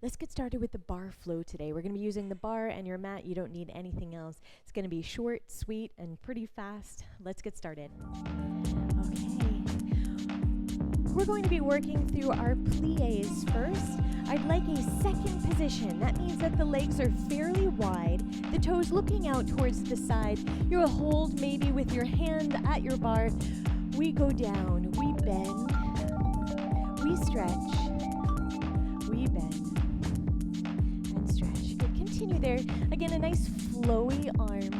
Let's get started with the Barre Flow today. We're going to be using the bar and your mat. You don't need anything else. It's going to be short, sweet, and pretty fast. Let's get started. Okay. We're going to be working through our plies first. I'd like a second position. That means that the legs are fairly wide, the toes looking out towards the side. You'll hold maybe with your hand at your bar. We go down, we bend, we stretch, we bend. Continue there. Again, a nice flowy arm.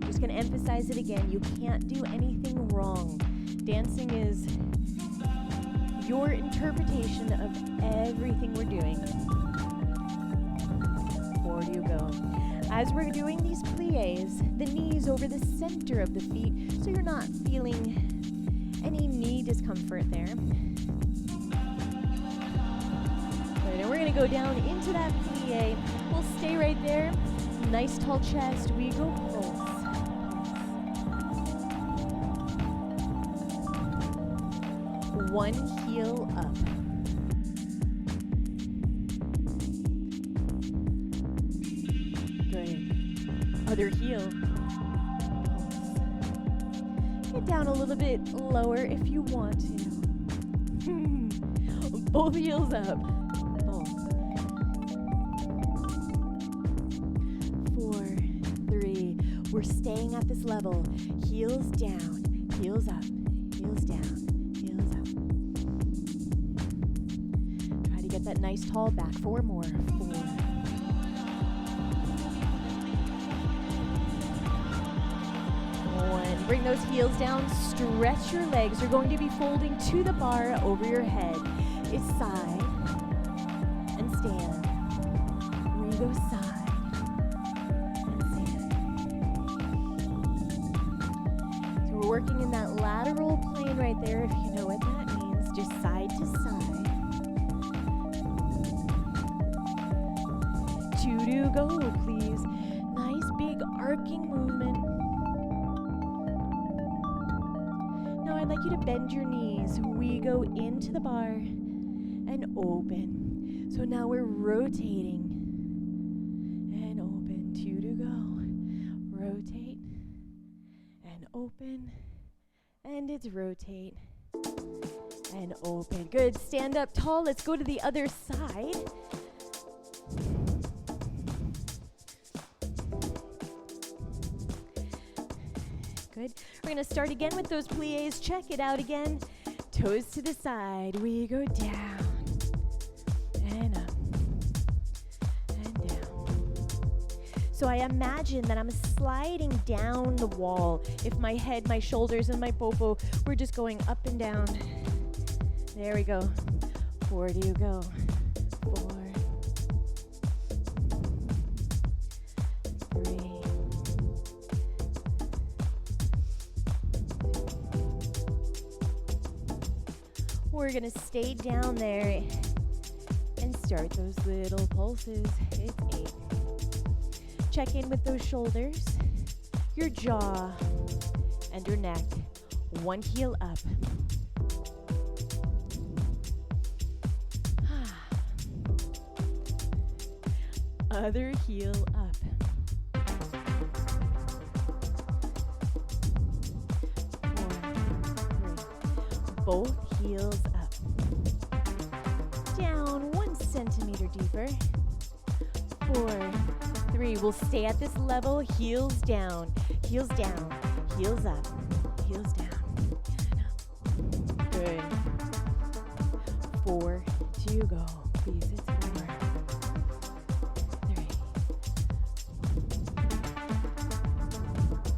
Just going to emphasize it again. You can't do anything wrong. Dancing is your interpretation of everything we're doing. Forward you go. As we're doing these plies, the knees over the center of the feet, so you're not feeling any knee discomfort there. And we're going to go down into that plie. We'll stay right there. Nice tall chest. We go pulse. One heel up. Good. Other heel. Pulse. Get down a little bit lower if you want to. Both heels up. 4, 3. We're staying at this level. Heels down, heels up, heels down, heels up. Try to get that nice tall back. 4 more. 4. 1. Bring those heels down. Stretch your legs. You're going to be folding to the bar over your head. It's side and stand. We go side and stand. So we're working in that lateral plane right there, if you know what that means. Just side to side. 2 to go, please. Nice big arcing movement. Now I'd like you to bend your knees. We go into the bar and open. So now we're rotating and open. 2 to go. Rotate and open. And it's rotate and open. Good. Stand up tall. Let's go to the other side. Good. We're going to start again with those plies. Check it out again. Toes to the side. We go down. And up, and down. So I imagine that I'm sliding down the wall. If my head, my shoulders, and my popo, we're just going up and down. There we go. 4 do you go. 4. 3. We're gonna stay down there and start those little pulses. It's 8. Check in with those shoulders, your jaw, and your neck. 1 heel up. Other heel up. 4, 3. Both heels up. Down 1 centimeter deeper. 4, 3. We'll stay at this level. Heels down, heels down, heels up, heels down. Good. 4 to go. Please, it's 4. 3.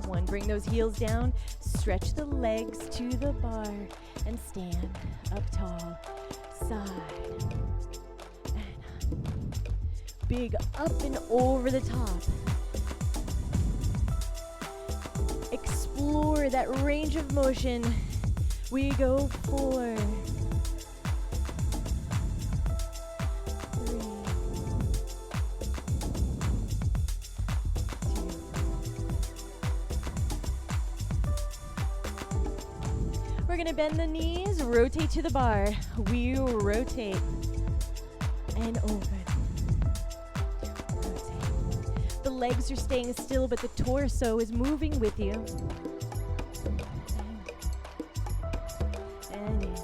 1. Bring those heels down. Stretch the legs to the bar and stand up tall. Side and up. Big up and over the top. Explore that range of motion. We go 4. 3. 2. We're gonna bend the knees, rotate to the bar. We rotate. and open. Rotate. The legs are staying still, but the torso is moving with you. And in.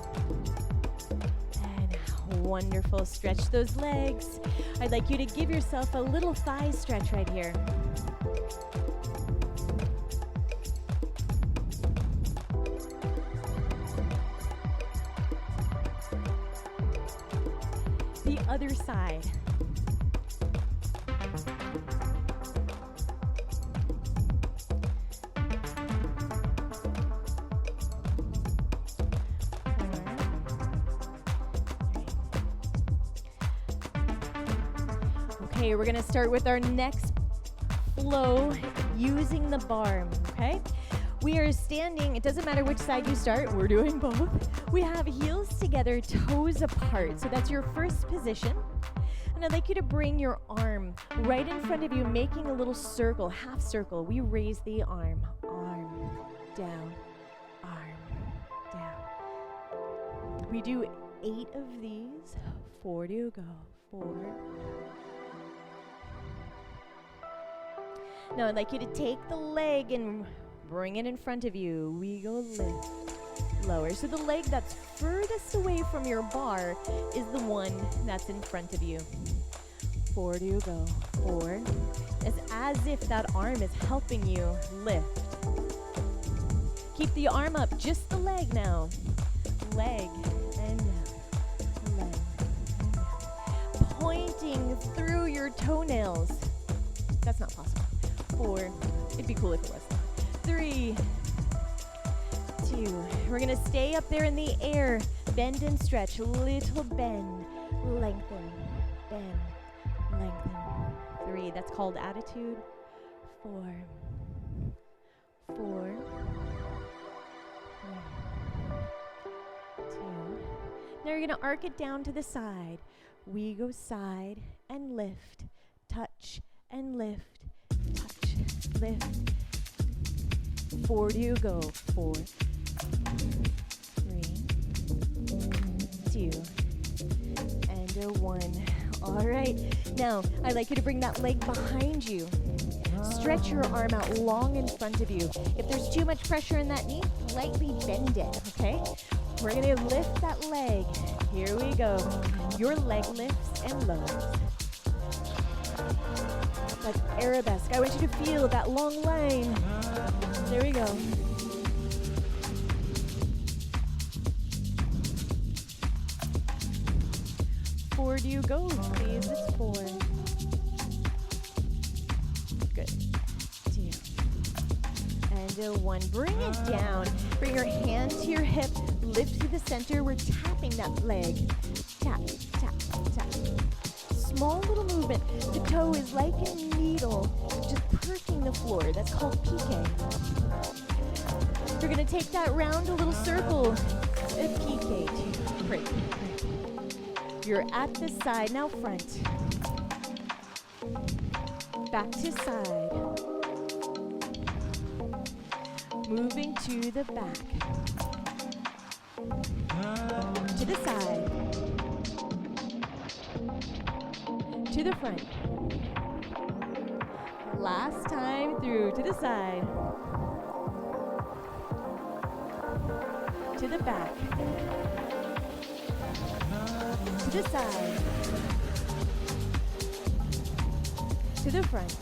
And out. Wonderful. Stretch those legs. I'd like you to give yourself a little thigh stretch right here. The other side. Okay, we're gonna start with our next flow using the bar, okay? We are standing, it doesn't matter which side you start, we're doing both. We have heels together, toes apart. So that's your first position. And I'd like you to bring your arm right in front of you, making a little circle, half circle. We raise the arm, down, down. We do 8 of these, 4 to go, 4. Now I'd like you to take the leg and bring it in front of you. We go lift, lower. So the leg that's furthest away from your bar is the one that's in front of you. 4 to go, 4. It's as if that arm is helping you lift. Keep the arm up, just the leg now. Leg and down, leg and down. Pointing through your toenails. That's not possible. 4, it'd be cool if it was. 3, 2, we're gonna stay up there in the air, bend and stretch, little bend, lengthen, bend, lengthen. 3, that's called attitude. 4, 4, 2. Now you're gonna arc it down to the side. We go side and lift, touch and lift, touch, lift. 4 to go, 4, 3, 2, and a 1. All right, now I'd like you to bring that leg behind you. Stretch your arm out long in front of you. If there's too much pressure in that knee, lightly bend it, okay? We're gonna lift that leg. Here we go. Your leg lifts and lowers. Like Arabesque. I want you to feel that long line. There we go. Four do you go, please? It's 4. Good. 2. And a 1. Bring it down. Bring your hand to your hip. Lift to the center. We're tapping that leg. Tap, tap, tap. Small little movement. The toe is like a needle, just perking the floor. That's called piqué. You're gonna take that round a little circle. A piqué. Great. You're at the side, now front. Back to side. Moving to the back. To the side. To the front. Last time through, to the side. To the back. To the side. To the front.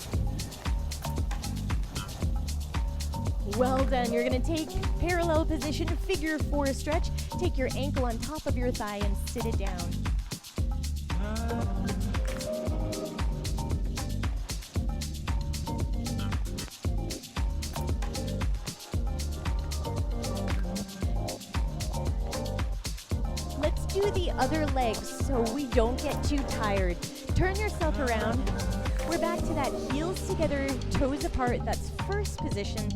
Well done. You're going to take parallel position, figure 4 stretch. Take your ankle on top of your thigh and sit it down. Let's do the other leg so we don't get too tired. Turn yourself around. We're back to that heels together, toes apart. That's first position.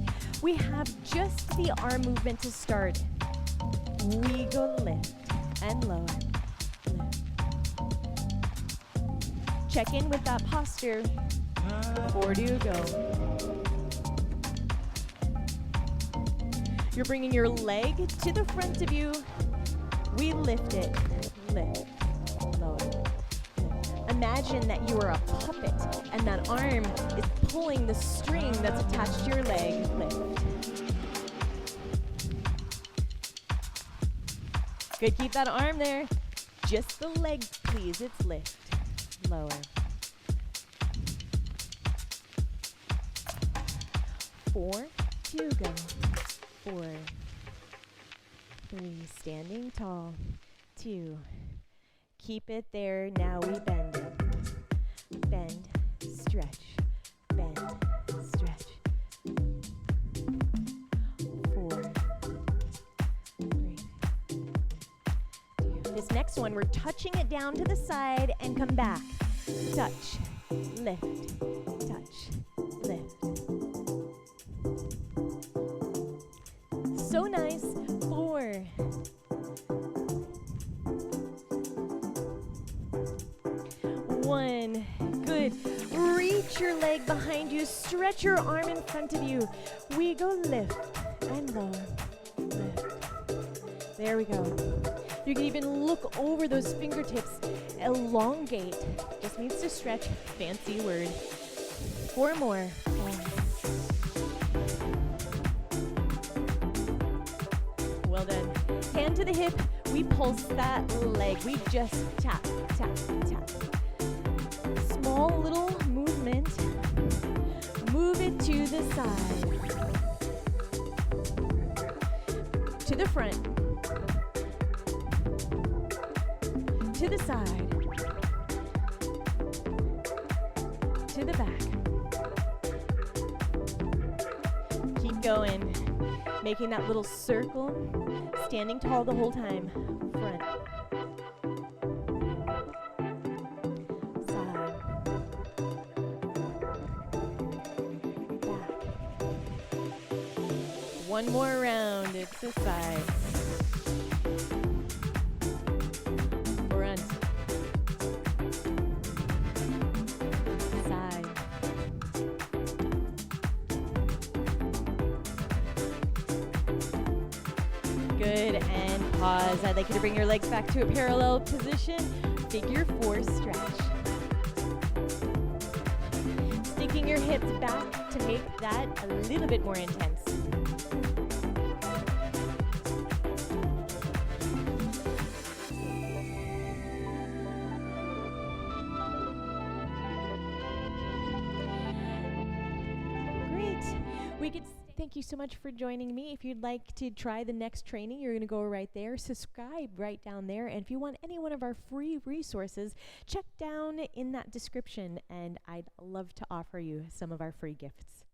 We have just the arm movement to start. We go lift and lower. Lift. Check in with that posture. 4 to go. You're bringing your leg to the front of you. We lift it. Lift. Lower. Lift. Imagine that you are a puppet and that arm is pulling the string that's attached to your leg. Lift. Good, keep that arm there. Just the leg, please. It's lift. Lower. 4, 2, go. 4, 3, standing tall. 2. Keep it there. Now we bend it. Bend, stretch, bend, stretch. 4, 3, 2. This next one, we're touching it down to the side and come back. Touch, lift, touch, lift. So nice. 4. 1. Good. Reach your leg behind you. Stretch your arm in front of you. We go lift and lower. Lift. There we go. You can even look over those fingertips. Elongate. Just means to stretch. Fancy word. 4 more. 1. Well done. Hand to the hip. We pulse that leg. We just tap, tap, tap. Small little movement. Move it to the side. To the front. To the side. To the back. Keep going. Making that little circle. Standing tall the whole time. Front. Side. Back. One more round. It's the side. Front. Side. Good, and pause. I'd like you to bring your legs back to a parallel position. Figure 4 stretch. Sticking your hips back to make that a little bit more intense. Thank you so much for joining me. If you'd like to try the next training, you're going to go right there. Subscribe right down there. And if you want any one of our free resources, check down in that description. And I'd love to offer you some of our free gifts.